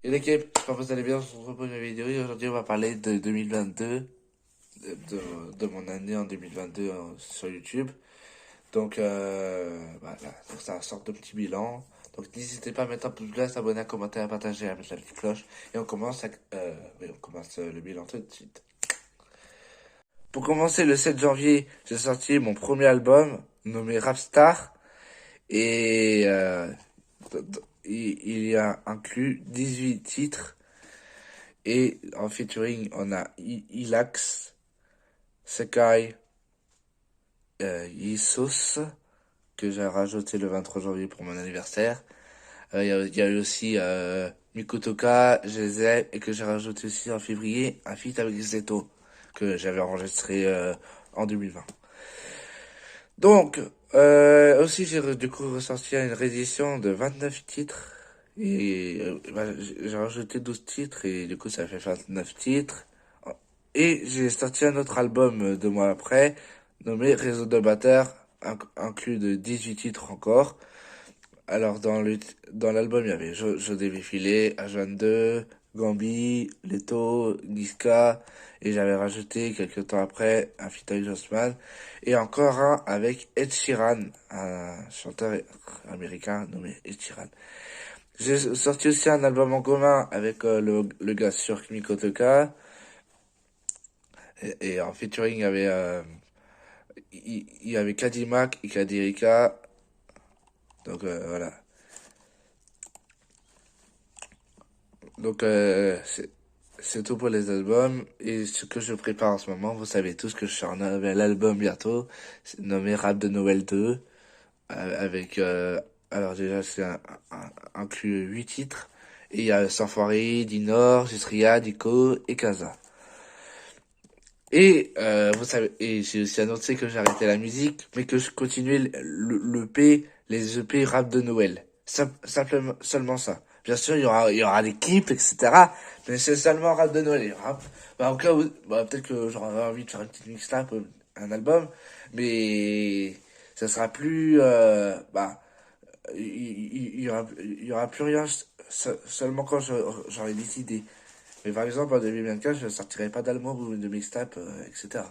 Et l'équipe, j'espère que vous allez bien, on se retrouve pour une vidéo et aujourd'hui on va parler de 2022, de mon année en 2022 sur YouTube. Donc voilà, donc ça sort de petit bilan. Donc n'hésitez pas à mettre un pouce bleu, à s'abonner, à commenter, à partager, à mettre la petite cloche. Et on commence le bilan tout de suite. Pour commencer, le 7 janvier, j'ai sorti mon premier album nommé Rapstar. Et il y a inclus 18 titres. Et en featuring, on a Ilax, Sekai, Yisos, que j'ai rajouté le 23 janvier pour mon anniversaire. Il y a eu aussi Mikotoka, Jeze, et que j'ai rajouté aussi en février, un feat avec Zeto, que j'avais enregistré en 2020. Donc, aussi j'ai du coup ressorti une réédition de 29 titres. Et j'ai rajouté 12 titres et du coup ça fait 29 titres. Et j'ai sorti un autre album 2 mois après, nommé Réseau de batteurs, inclus de 18 titres encore. Alors dans l'album il y avait Je devais filer, H22, Gambi, Leto, Niska, et j'avais rajouté quelques temps après un feat avec Jossman, et encore un avec Ed Sheeran, un chanteur américain nommé Ed Sheeran. J'ai sorti aussi un album en commun avec le gars sur Mikotoka, et en featuring il y avait Kadimak et Kadirika, donc voilà. Donc c'est tout pour les albums et ce que je prépare en ce moment. Vous savez tous que je sors un nouvel album bientôt, c'est nommé Rap de Noël 2, avec alors déjà c'est inclus 8 titres et il y a Sanfoiré, Dinor, Justria, Dico et Kaza. Et vous savez, et j'ai aussi annoncé que j'arrêtais la musique, mais que je continuais les EP rap de Noël. Simplement, seulement ça. Bien sûr, il y aura des clips, etc. Mais c'est seulement rap de Noël. Et rap, bah, au cas où, bah, peut-être que j'aurais envie de faire une petite mixtape, un album, mais ça sera plus, il y aura plus rien, seulement quand j'aurai décidé. Mais par exemple, en 2024, je ne sortirai pas d'album ou de mixtape, etc.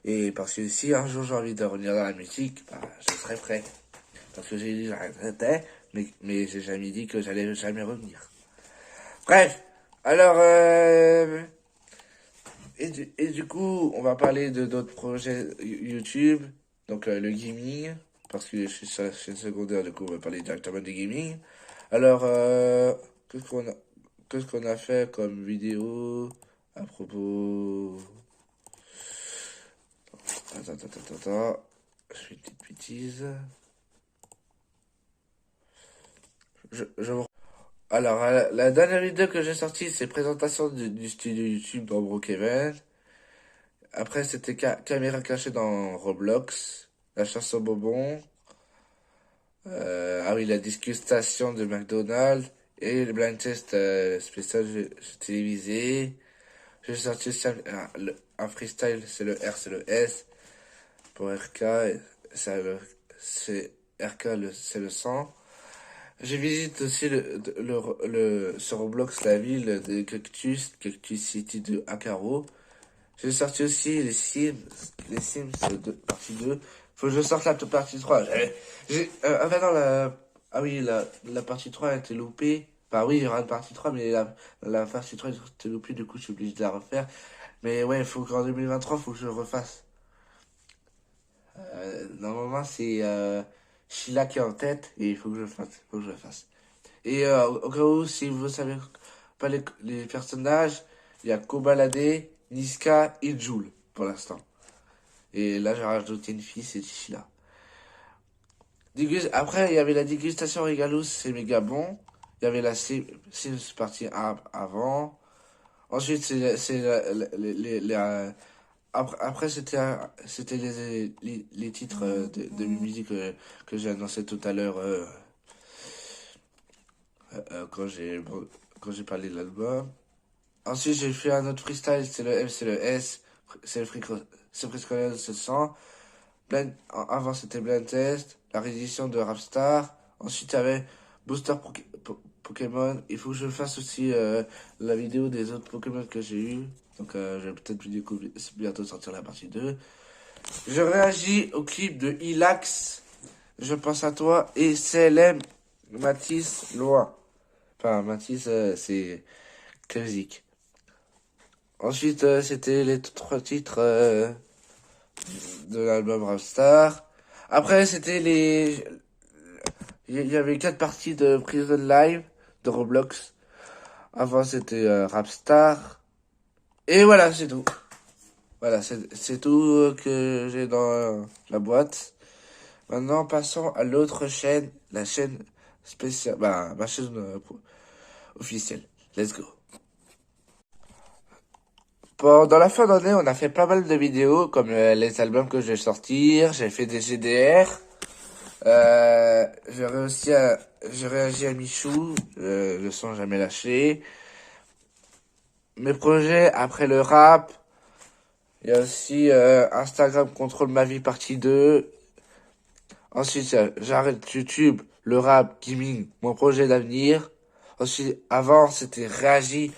Et parce que si un jour j'ai envie de revenir dans la musique, bah, je serai prêt. Parce que j'ai dit que j'arrêtais, mais j'ai jamais dit que j'allais jamais revenir. Bref, alors, et du coup, on va parler de d'autres projets YouTube. Donc, le gaming, parce que je suis sur la chaîne secondaire, du coup, on va parler directement du gaming. Alors, qu'est-ce qu'on a, qu'est-ce qu'on a fait comme vidéo à propos... Attends. Je fais une petite bêtise. Alors, la dernière vidéo que j'ai sortie, c'est présentation du studio YouTube dans Brookhaven. Après, c'était caméra cachée dans Roblox. La chanson Bobon. Ah oui, la dégustation de McDonald's. Et le blind test spécial télévisé. J'ai sorti aussi un freestyle, c'est le R, c'est le S. Pour RK, c'est RK, c'est le 100. Je visite aussi sur Roblox la ville de Cactus City de Akaro. J'ai sorti aussi les Sims partie 2. Faut que je sorte la partie 3. Ah bah non, ah oui, la partie 3 a été loupée. Bah oui, il y aura une partie 3, mais la partie 3 a été loupée, du coup je suis obligé de la refaire. Mais ouais, il faut qu'en 2023, il faut que je refasse. Normalement, c'est Sheila qui est en tête et il faut que je le fasse. Faut que je le fasse. Et au cas où, si vous savez pas les personnages, il y a Kobalade, Niska et Jul pour l'instant. Et là, j'ai rajouté une fille, c'est Sheila. Après, il y avait la dégustation Regalous, c'est méga bon. Il y avait la Sims partie 1 avant. Ensuite, c'est après, c'était les titres de musique que j'ai annoncé tout à l'heure quand j'ai parlé de l'album. Ensuite, j'ai fait un autre freestyle, c'est le M, c'est le S, c'est presque le 700. Avant, c'était Blind Test, la réédition de Rapstar. Ensuite, il y avait Booster Pokémon. Il faut que je fasse aussi la vidéo des autres Pokémon que j'ai eu. Donc je vais peut-être bientôt sortir la partie 2. Je réagis au clip de Ilax. Je pense à toi. Et CLM Matisse Loin. Enfin, Matisse, c'est classique. Ensuite, c'était les 3 titres de l'album Rapstar. Après, c'était les... Il y avait 4 parties de Prison Live de Roblox. Avant, c'était Rapstar. Et voilà, c'est tout. Voilà, c'est tout que j'ai dans la boîte. Maintenant, passons à l'autre chaîne, la chaîne spéciale, bah, ma chaîne officielle. Let's go. Pendant la fin d'année, on a fait pas mal de vidéos, comme les albums que je vais sortir. J'ai fait des GDR. J'ai réagi à Michou, le son jamais lâché. Mes projets après le rap. Il y a aussi Instagram contrôle ma vie partie 2. Ensuite, j'arrête YouTube, le rap, gaming, mon projet d'avenir. Ensuite, avant, c'était réagi.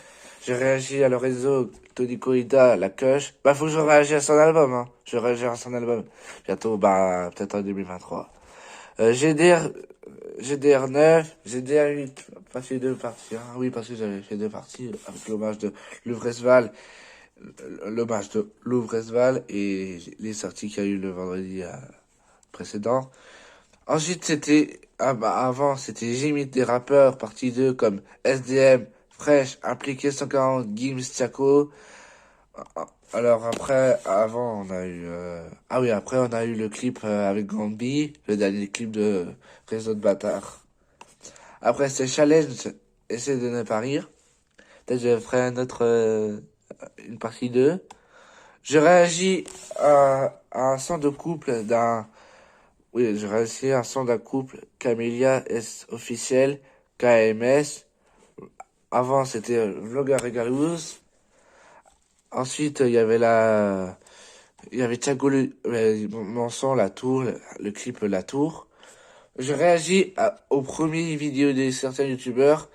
J'ai réagi à le réseau Tony Corrida, la Cush. Bah, faut que je réagisse à son album, hein. Je réagis à son album. Bientôt, bah, peut-être en 2023. GDR, GDR 9, GDR 8, partie 2, partie 1. Oui, parce que j'avais fait 2 parties avec l'hommage de Louvresval, l'hommage de Louvresval et les sorties qu'il y a eu le vendredi précédent. Ensuite, c'était, avant, c'était j'imite des rappeurs, partie 2, comme SDM, Fresh, Impliqué 140, Gims, Tiako. Alors après, avant, on a eu, ah oui, après, on a eu le clip avec Gambi, le dernier clip de Réseau de Bâtards. Après, c'est Challenge, Essayer de ne pas rire. Peut-être je ferai une partie 2. Je réagis à un son de couple d'un... Oui, j'ai réussi un son d'un couple, Camélia S officiel, KMS. Avant, c'était Vlogger Regalous. Ensuite, il y avait Thiago, mon son, La Tour, le clip La Tour. Je réagis aux premières vidéos de certains youtubeurs.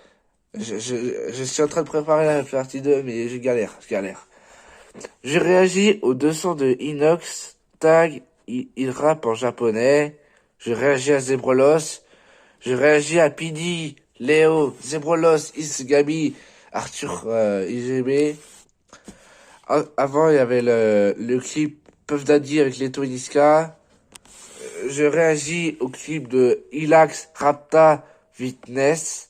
Je suis en train de préparer la partie 2, mais je galère. Je réagis aux 2 sons de Inox, Tag, il rappe en japonais. Je réagis à Zebrolos. Je réagis à Pidi, Léo, Zebrolos, Gabi, Arthur IGB. Avant, il y avait le clip Puff Daddy avec Leto et Niska. Je réagis au clip de Ilax, Rapta, Fitness.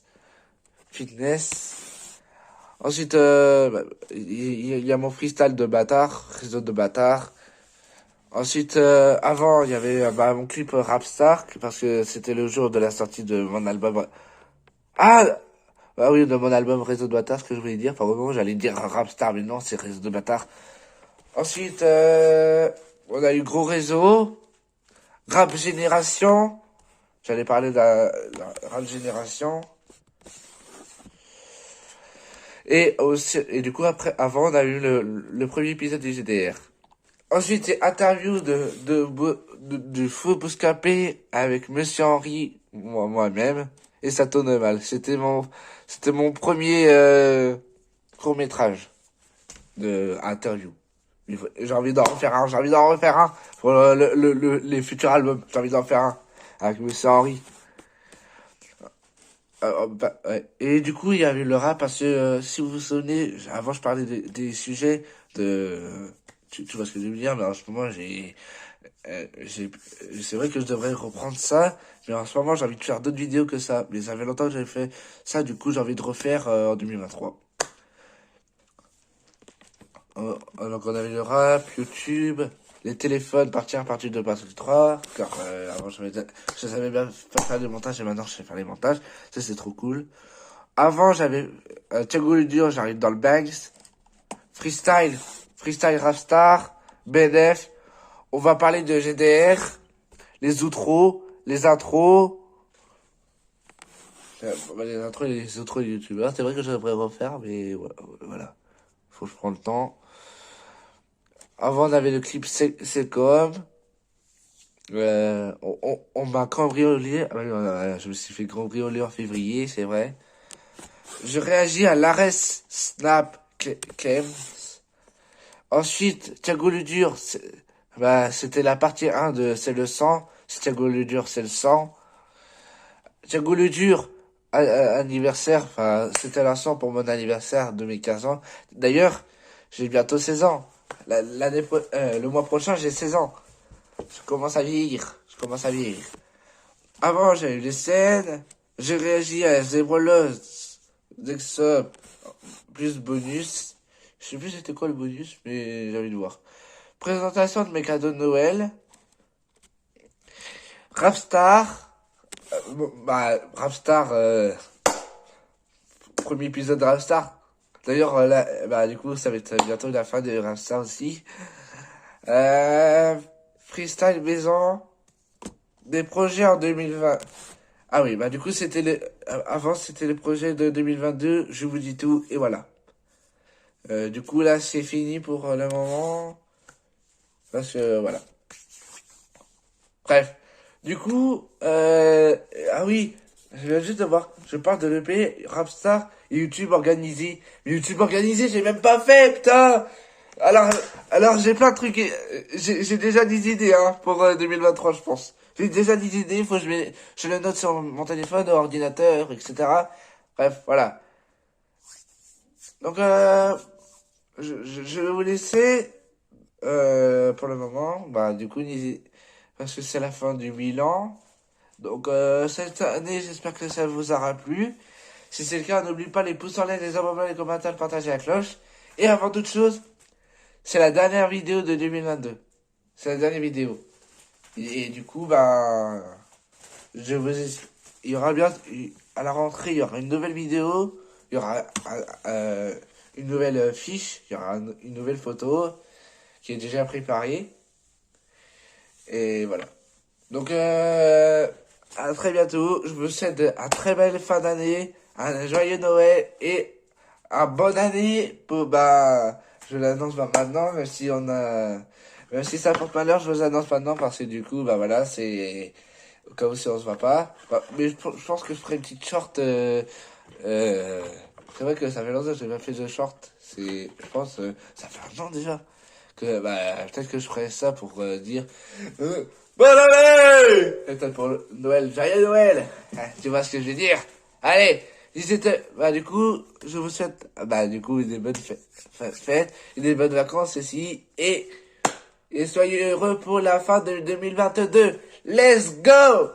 Ensuite, il y a mon freestyle de bâtard, réseau de bâtard. Ensuite, avant, il y avait mon clip Rapstar, parce que c'était le jour de la sortie de mon album. Ah, ah oui, de mon album Réseau de bâtard, ce que je voulais dire. Par le moment, j'allais dire Rapstar, mais non, c'est Réseau de bâtard. Ensuite, on a eu Gros Réseau, Rap Génération. J'allais parler de la Rap Génération. Et du coup, avant, on a eu le premier épisode du GDR. Ensuite, c'est interview de Faux Bouscapé avec Monsieur Henri, moi-même, et ça tourne mal. C'était mon premier court-métrage de interview. J'ai envie d'en refaire un pour les futurs albums. J'ai envie d'en faire un avec Monsieur Henri. Ouais. Et du coup, il y a eu le rap parce que si vous vous souvenez, avant je parlais des sujets de... Tu vois ce que je veux dire, mais en ce moment, c'est vrai que je devrais reprendre ça, mais en ce moment, j'ai envie de faire d'autres vidéos que ça. Mais ça fait longtemps que j'avais fait ça, du coup, j'ai envie de refaire en 2023. Donc, on avait le rap, YouTube, les téléphones, partie 1, partie 2, partie 3. Car avant, je savais bien faire des montages et maintenant, je sais faire les montages. Ça, c'est trop cool. Avant, j'avais Thiago Ludur, j'arrive dans le Banks. Freestyle Rapstar, BDF. On va parler de GDR, les outros, les intros. Les intros et les outros des youtubeurs. C'est vrai que je devrais refaire, mais voilà. Faut que je prenne le temps. Avant, on avait le clip C'est comme. On m'a cambriolé. Je me suis fait cambrioler en février, c'est vrai. je réagis à l'Ares Snap Games. Ensuite, Thiago Ludur, c'était la partie 1 de C'est le sang. C'est Thiago Ludur, c'est le sang. Thiago Ludur, anniversaire, enfin, c'était la sang pour mon anniversaire de mes 15 ans. D'ailleurs, j'ai bientôt 16 ans. Le mois prochain, j'ai 16 ans. Je commence à vieillir. Je commence à vieillir. Avant, j'ai eu les scènes. J'ai réagi à Zebrolos, Dexop, plus bonus. Je sais plus c'était quoi le bonus, mais j'ai envie de voir. Présentation de mes cadeaux de Noël. Rapstar. Rapstar, premier épisode de Rapstar. D'ailleurs, là, du coup, ça va être bientôt la fin de Rapstar aussi. Freestyle maison. Des projets en 2020. Ah oui, du coup, avant, c'était le projet de 2022. Je vous dis tout, et voilà. Du coup, là, c'est fini pour le moment. Parce que, voilà. Bref. Du coup, ah oui, je viens juste de voir. Je parle de l'EP, Rapstar et YouTube organisé. Mais YouTube organisé, j'ai même pas fait, putain! Alors, j'ai plein de trucs. J'ai déjà des idées, hein, pour 2023, je pense. J'ai déjà des idées, faut que je le note sur mon téléphone, ordinateur, etc. Bref, voilà. Donc, je vais vous laisser, pour le moment. Du coup, parce que c'est la fin du bilan. Donc, cette année, j'espère que ça vous aura plu. Si c'est le cas, n'oubliez pas les pouces en l'air, les abonnements, les commentaires, le partage et la cloche. Et avant toute chose, c'est la dernière vidéo de 2022. C'est la dernière vidéo. Et du coup, je vous, il y aura bien, à la rentrée, il y aura une nouvelle vidéo, il y aura une nouvelle fiche, il y aura une nouvelle photo qui est déjà préparée. Et voilà. Donc, à très bientôt. Je vous souhaite une très belle fin d'année, un joyeux Noël et un bonne année pour, je l'annonce maintenant, même si ça porte malheur, je vous annonce maintenant parce que du coup, voilà, c'est, au cas où si on se voit pas. Mais je pense que je ferai une petite short, c'est vrai que ça fait longtemps que j'ai pas fait de short. Je pense, ça fait un an déjà. Que, peut-être que je ferai ça pour dire, bonne année! Peut-être pour Noël, joyeux Noël! Tu vois ce que je veux dire? Allez! Du coup, je vous souhaite, du coup, des bonnes fêtes, et des bonnes vacances aussi, et soyez heureux pour la fin de 2022. Let's go!